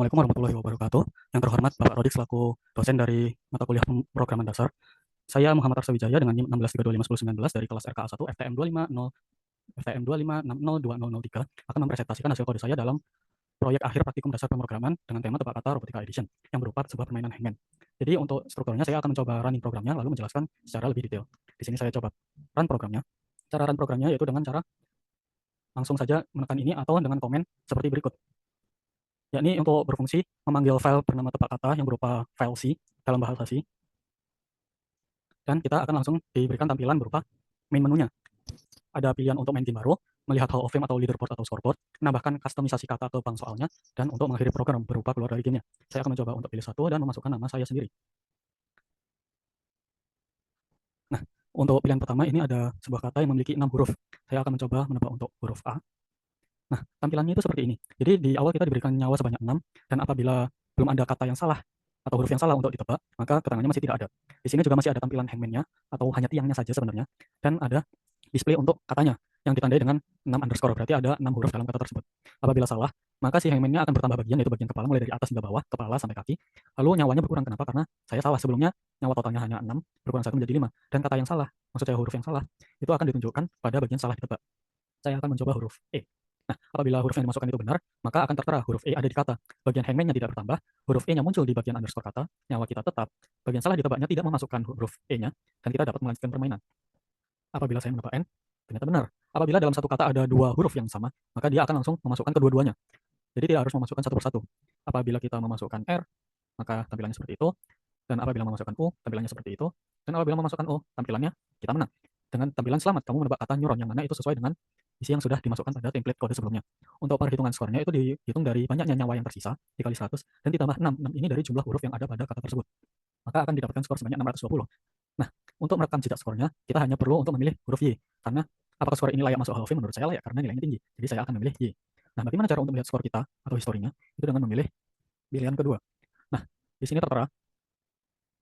Assalamualaikum warahmatullahi wabarakatuh. Yang terhormat Bapak Rodik selaku dosen dari mata kuliah pemrograman dasar. Saya Muhammad Arsawijaya dengan NIM 16325119 dari kelas RKA 1 FTM 250 FTM 2560203 akan mempresentasikan hasil kode saya dalam proyek akhir praktikum dasar pemrograman dengan tema tebak kata Robotica Edition yang berupa sebuah permainan hangman. Jadi untuk strukturnya saya akan mencoba running programnya lalu menjelaskan secara lebih detail. Di sini saya coba run programnya. Cara run programnya yaitu dengan cara langsung saja menekan ini atau dengan komen seperti berikut. Yakni untuk berfungsi memanggil file bernama tebak kata yang berupa file C dalam bahasa C, dan kita akan langsung diberikan tampilan berupa main menunya. Ada pilihan untuk main game baru, melihat Hall of Fame atau leaderboard atau scoreboard, menambahkan kustomisasi kata atau bank soalnya, dan untuk mengakhiri program berupa keluar dari gamenya. Saya akan mencoba untuk pilih satu dan memasukkan nama saya sendiri. Nah, untuk pilihan pertama ini ada sebuah kata yang memiliki 6 huruf. Saya akan mencoba menebak untuk huruf A. Nah, tampilannya itu seperti ini. Jadi di awal kita diberikan nyawa sebanyak 6, dan apabila belum ada kata yang salah atau huruf yang salah untuk ditebak, maka keterangannya masih tidak ada. Di sini juga masih ada tampilan hangman-nya atau hanya tiangnya saja sebenarnya, dan ada display untuk katanya yang ditandai dengan 6 underscore, berarti ada 6 huruf dalam kata tersebut. Apabila salah, maka si hangman-nya akan bertambah bagian, yaitu bagian kepala mulai dari atas hingga bawah, kepala sampai kaki. Lalu nyawanya berkurang. Kenapa? Karena saya salah. Sebelumnya nyawa totalnya hanya 6, berkurang 1 menjadi 5. Dan kata yang salah, maksud saya huruf yang salah, itu akan ditunjukkan pada bagian salah ditebak. Saya akan mencoba huruf E. Nah, apabila huruf yang dimasukkan itu benar, maka akan tertera huruf E ada di kata. Bagian hangman-nya tidak bertambah, huruf E-nya muncul di bagian underscore kata, nyawa kita tetap, bagian salah ditebaknya tidak memasukkan huruf E-nya, dan kita dapat melanjutkan permainan. Apabila saya menebak N, ternyata benar. Apabila dalam satu kata ada dua huruf yang sama, maka dia akan langsung memasukkan kedua-duanya. Jadi tidak harus memasukkan satu persatu. Apabila kita memasukkan R, maka tampilannya seperti itu, dan apabila memasukkan U, tampilannya seperti itu, dan apabila memasukkan O, tampilannya kita menang. Dengan tampilan selamat, kamu menebak kata neuron, yang mana itu sesuai dengan isi yang sudah dimasukkan pada template kode sebelumnya. Untuk perhitungan skornya itu dihitung dari banyaknya nyawa yang tersisa, dikali 100, dan ditambah 6. 6 ini dari jumlah huruf yang ada pada kata tersebut. Maka akan didapatkan skor sebanyak 620. Nah, untuk merekam jejak skornya, kita hanya perlu untuk memilih huruf Y. Karena apakah skor ini layak masuk Hall of Fame? Menurut saya layak, karena nilainya tinggi. Jadi saya akan memilih Y. Nah, bagaimana cara untuk melihat skor kita atau historinya? Itu dengan memilih pilihan kedua. Nah, di sini tertera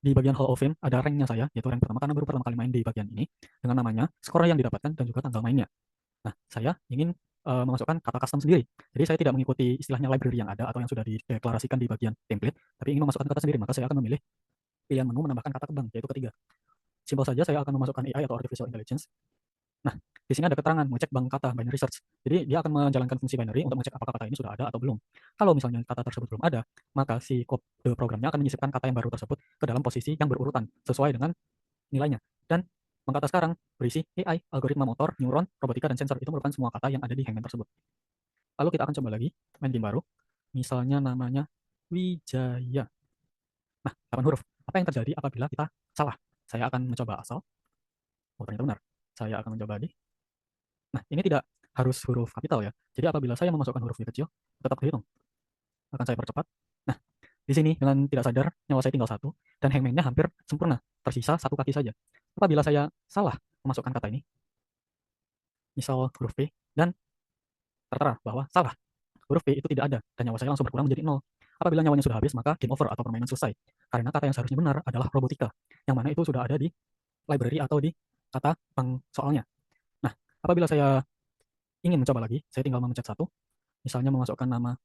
di bagian Hall of Fame ada ranknya saya, yaitu rank pertama karena baru pertama kali main di bagian ini, dengan namanya, skor yang didapatkan, dan juga tanggal mainnya. Nah, saya ingin memasukkan kata custom sendiri. Jadi saya tidak mengikuti istilahnya library yang ada atau yang sudah dideklarasikan di bagian template, tapi ingin memasukkan kata sendiri. Maka saya akan memilih pilihan menu menambahkan kata kembang, yaitu ketiga. Simpel saja, saya akan memasukkan AI atau Artificial Intelligence. Nah, di sini ada keterangan mengecek bank kata, binary search. Jadi dia akan menjalankan fungsi binary untuk mengecek apakah kata ini sudah ada atau belum. Kalau misalnya kata tersebut belum ada, maka si kode programnya akan menyisipkan kata yang baru tersebut ke dalam posisi yang berurutan sesuai dengan nilainya. Dan bank kata sekarang berisi AI, algoritma motor, neuron, robotika, dan sensor. Itu merupakan semua kata yang ada di hangman tersebut. Lalu kita akan coba lagi main game baru. Misalnya namanya Wijaya. Nah, 8 huruf. Apa yang terjadi apabila kita salah? Saya akan mencoba asal. Oh, ternyata benar. Saya akan mencoba di. Nah, ini tidak harus huruf kapital ya. Jadi apabila saya memasukkan huruf Y kecil, tetap terhitung. Akan saya percepat. Nah, di sini dengan tidak sadar nyawa saya tinggal satu, dan hangman-nya hampir sempurna. Tersisa satu kaki saja. Apabila saya salah memasukkan kata ini, misal huruf P, dan tertera bahwa salah, huruf P itu tidak ada, dan nyawa saya langsung berkurang menjadi 0. Apabila nyawanya sudah habis, maka game over atau permainan selesai. Karena kata yang seharusnya benar adalah robotika, yang mana itu sudah ada di library atau di kata bank soalnya. Nah, apabila saya ingin mencoba lagi, saya tinggal memencet satu, misalnya memasukkan nama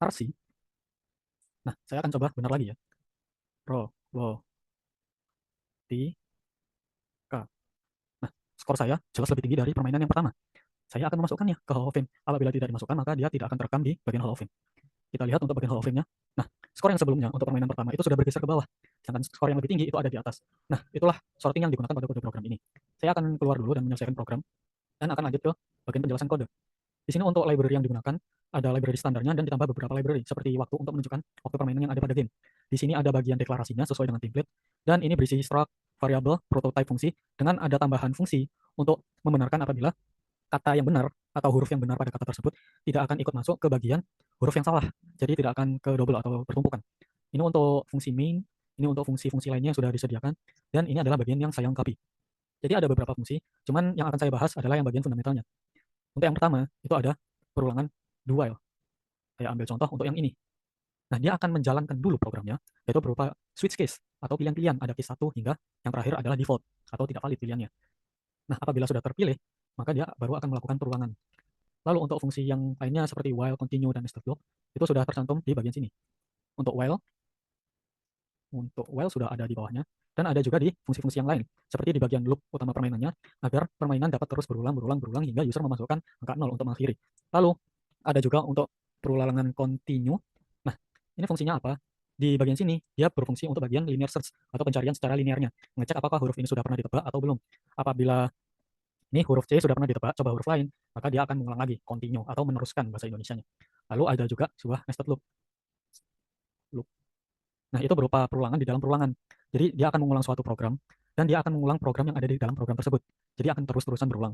Arsi. Nah, saya akan coba benar lagi ya. Robotika. Nah, skor saya jelas lebih tinggi dari permainan yang pertama. Saya akan memasukkannya ke Hall of Fame. Apabila tidak dimasukkan, maka dia tidak akan terekam di bagian Hall of Fame. Kita lihat untuk bagian Hall of Fame-nya. Nah, skor yang sebelumnya untuk permainan pertama itu sudah bergeser ke bawah. Sedangkan skor yang lebih tinggi itu ada di atas. Nah, itulah sorting yang digunakan pada kode program ini. Saya akan keluar dulu dan menyelesaikan program, dan akan lanjut ke bagian penjelasan kode. Di sini untuk library yang digunakan, ada library standarnya dan ditambah beberapa library, seperti waktu untuk menunjukkan waktu permainan yang ada pada game. Di sini ada bagian deklarasinya sesuai dengan template, dan ini berisi struct, variable, prototype fungsi, dengan ada tambahan fungsi untuk membenarkan apabila kata yang benar atau huruf yang benar pada kata tersebut tidak akan ikut masuk ke bagian huruf yang salah. Jadi tidak akan ke double atau bertumpukan. Ini untuk fungsi main, ini untuk fungsi-fungsi lainnya yang sudah disediakan, dan ini adalah bagian yang saya lengkapi. Jadi ada beberapa fungsi, cuman yang akan saya bahas adalah yang bagian fundamentalnya. Untuk yang pertama, itu ada perulangan do while. Saya ambil contoh untuk yang ini. Nah, dia akan menjalankan dulu programnya, yaitu berupa switch case, atau pilihan-pilihan. Ada case 1 hingga yang terakhir adalah default, atau tidak valid pilihannya. Nah, apabila sudah terpilih, maka dia baru akan melakukan perulangan. Lalu untuk fungsi yang lainnya seperti while, continue, dan nested loop itu sudah tercantum di bagian sini. Untuk while sudah ada di bawahnya, dan ada juga di fungsi-fungsi yang lain, seperti di bagian loop utama permainannya, agar permainan dapat terus berulang hingga user memasukkan angka 0 untuk mengakhiri. Lalu ada juga untuk perulangan continue. Nah, ini fungsinya apa? Di bagian sini, dia berfungsi untuk bagian linear search atau pencarian secara linearnya, mengecek apakah huruf ini sudah pernah ditebak atau belum. Apabila ini huruf C sudah pernah ditebak, coba huruf lain, maka dia akan mengulang lagi, continue, atau meneruskan bahasa Indonesianya. Lalu ada juga sebuah nested loop. Nah, itu berupa perulangan di dalam perulangan. Jadi, dia akan mengulang suatu program, dan dia akan mengulang program yang ada di dalam program tersebut. Jadi, akan terus-terusan berulang.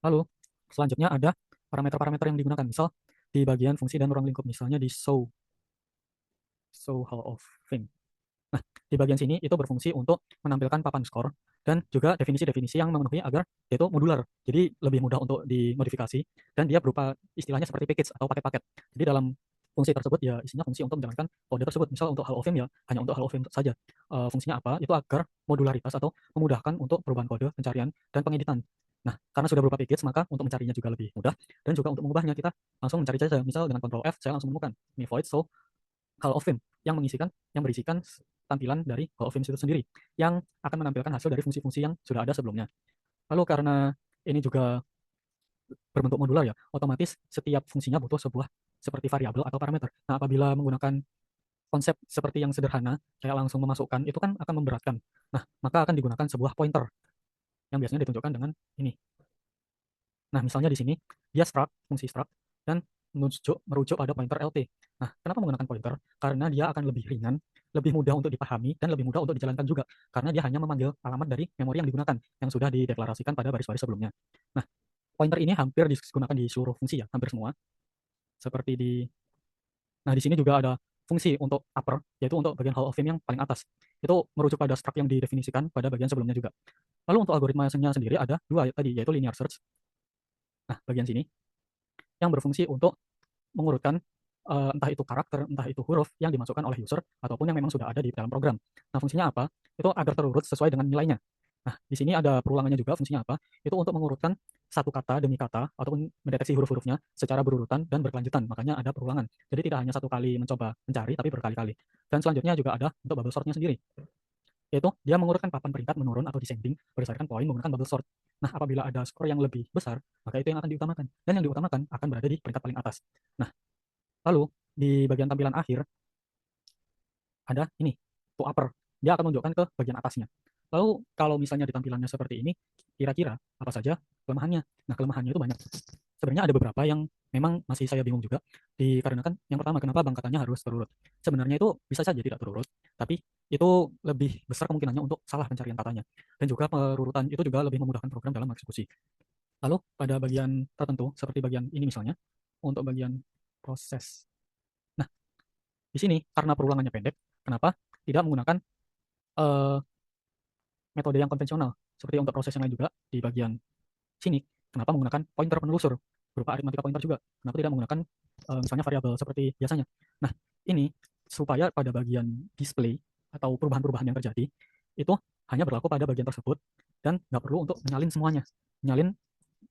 Lalu, selanjutnya ada parameter-parameter yang digunakan. Misal, di bagian fungsi dan ruang lingkup, misalnya di show Hall of Fame. Nah, di bagian sini itu berfungsi untuk menampilkan papan skor dan juga definisi-definisi yang memenuhi agar dia itu modular. Jadi lebih mudah untuk dimodifikasi dan dia berupa istilahnya seperti package atau paket-paket. Jadi dalam fungsi tersebut ya isinya fungsi untuk menjalankan kode tersebut. Misal untuk Hall of Fame ya hanya untuk Hall of Fame saja. Fungsinya apa? Itu agar modularitas atau memudahkan untuk perubahan kode, pencarian, dan pengeditan. Nah, karena sudah berupa package, maka untuk mencarinya juga lebih mudah dan juga untuk mengubahnya kita langsung mencari saja. Misal dengan Ctrl F saya langsung menemukan ini void show Hall of Fame yang berisikan tampilan dari Hall of Fame itu sendiri yang akan menampilkan hasil dari fungsi-fungsi yang sudah ada sebelumnya. Lalu karena ini juga berbentuk modular ya, otomatis setiap fungsinya butuh sebuah seperti variabel atau parameter. Nah, apabila menggunakan konsep seperti yang sederhana, kayak langsung memasukkan, itu kan akan memberatkan. Nah, maka akan digunakan sebuah pointer yang biasanya ditunjukkan dengan ini. Nah, misalnya di sini, dia fungsi struct, dan merujuk pada pointer LT. Nah, kenapa menggunakan pointer? Karena dia akan lebih ringan, lebih mudah untuk dipahami, dan lebih mudah untuk dijalankan juga. Karena dia hanya memanggil alamat dari memori yang digunakan, yang sudah dideklarasikan pada baris-baris sebelumnya. Nah, pointer ini hampir digunakan di seluruh fungsi ya, hampir semua. Seperti nah di sini juga ada fungsi untuk upper, yaitu untuk bagian Hall of Fame yang paling atas. Itu merujuk pada struct yang didefinisikan pada bagian sebelumnya juga. Lalu untuk algoritmanya sendiri ada dua tadi, yaitu linear search. Nah, bagian sini yang berfungsi untuk mengurutkan entah itu karakter, entah itu huruf yang dimasukkan oleh user ataupun yang memang sudah ada di dalam program. Nah, fungsinya apa? Itu agar terurut sesuai dengan nilainya. Nah, di sini ada perulangannya juga, fungsinya apa? Itu untuk mengurutkan satu kata demi kata ataupun mendeteksi huruf-hurufnya secara berurutan dan berkelanjutan. Makanya ada perulangan. Jadi tidak hanya satu kali mencoba mencari, tapi berkali-kali. Dan selanjutnya juga ada untuk bubble sortnya sendiri, yaitu dia mengurutkan papan peringkat menurun atau descending berdasarkan poin menggunakan bubble sort. Nah, apabila ada skor yang lebih besar, maka itu yang akan diutamakan. Dan yang diutamakan akan berada di peringkat paling atas. Nah, lalu di bagian tampilan akhir ada ini, to upper. Dia akan menunjukkan ke bagian atasnya. Lalu kalau misalnya di tampilannya seperti ini, kira-kira apa saja kelemahannya? Nah, kelemahannya itu banyak. Sebenarnya ada beberapa yang memang masih saya bingung juga, dikarenakan yang pertama, kenapa bangkatannya harus terurut. Sebenarnya itu bisa saja tidak terurut, tapi itu lebih besar kemungkinannya untuk salah pencarian katanya. Dan juga perurutan itu juga lebih memudahkan program dalam eksekusi. Lalu pada bagian tertentu, seperti bagian ini misalnya, untuk bagian proses. Nah, di sini karena perulangannya pendek, kenapa tidak menggunakan eh, metode yang konvensional, seperti untuk proses yang lain juga di bagian sini. Kenapa menggunakan pointer penelusur berupa aritmatika pointer juga? Kenapa tidak menggunakan misalnya variabel seperti biasanya? Nah, ini supaya pada bagian display atau perubahan-perubahan yang terjadi itu hanya berlaku pada bagian tersebut dan nggak perlu untuk menyalin semuanya, menyalin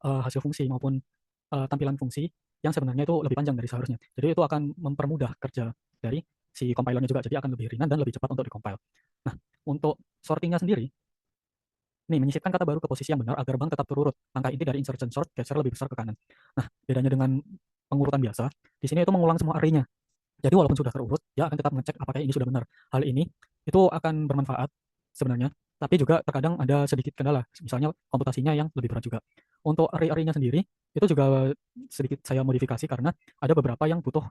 hasil fungsi maupun tampilan fungsi yang sebenarnya itu lebih panjang dari seharusnya. Jadi itu akan mempermudah kerja dari si compilernya juga, jadi akan lebih ringan dan lebih cepat untuk dikompil. Nah, untuk sortingnya sendiri, nih, menyisipkan kata baru ke posisi yang benar agar bank tetap terurut. Langkah inti dari insertion sort geser lebih besar ke kanan. Nah, bedanya dengan pengurutan biasa, di sini itu mengulang semua array-nya. Jadi walaupun sudah terurut, dia akan tetap mengecek apakah ini sudah benar. Hal ini itu akan bermanfaat sebenarnya, tapi juga terkadang ada sedikit kendala, misalnya komputasinya yang lebih berat juga. Untuk array-array-nya sendiri, itu juga sedikit saya modifikasi karena ada beberapa yang butuh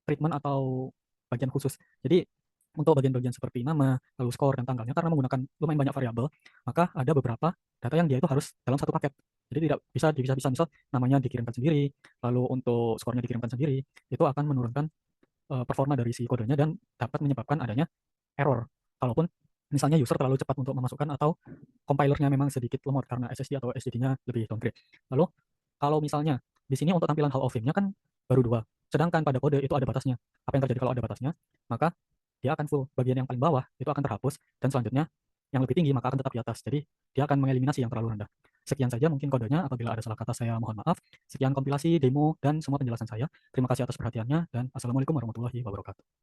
treatment atau bagian khusus. Jadi untuk bagian-bagian seperti nama, lalu skor dan tanggalnya karena menggunakan lumayan banyak variabel, maka ada beberapa data yang dia itu harus dalam satu paket. Jadi tidak bisa dipisah-pisah, misal namanya dikirimkan sendiri, lalu untuk skornya dikirimkan sendiri, itu akan menurunkan performa dari si kodenya dan dapat menyebabkan adanya error. Kalaupun misalnya user terlalu cepat untuk memasukkan atau compilernya memang sedikit lemot karena SSD atau SSD-nya lebih downgrade. Lalu kalau misalnya di sini untuk tampilan Hall of Fame-nya kan baru dua, sedangkan pada kode itu ada batasnya. Apa yang terjadi kalau ada batasnya? Maka dia akan full. Bagian yang paling bawah itu akan terhapus dan selanjutnya yang lebih tinggi maka akan tetap di atas. Jadi dia akan mengeliminasi yang terlalu rendah. Sekian saja mungkin kodenya, apabila ada salah kata saya mohon maaf. Sekian kompilasi, demo, dan semua penjelasan saya. Terima kasih atas perhatiannya, dan Assalamualaikum warahmatullahi wabarakatuh.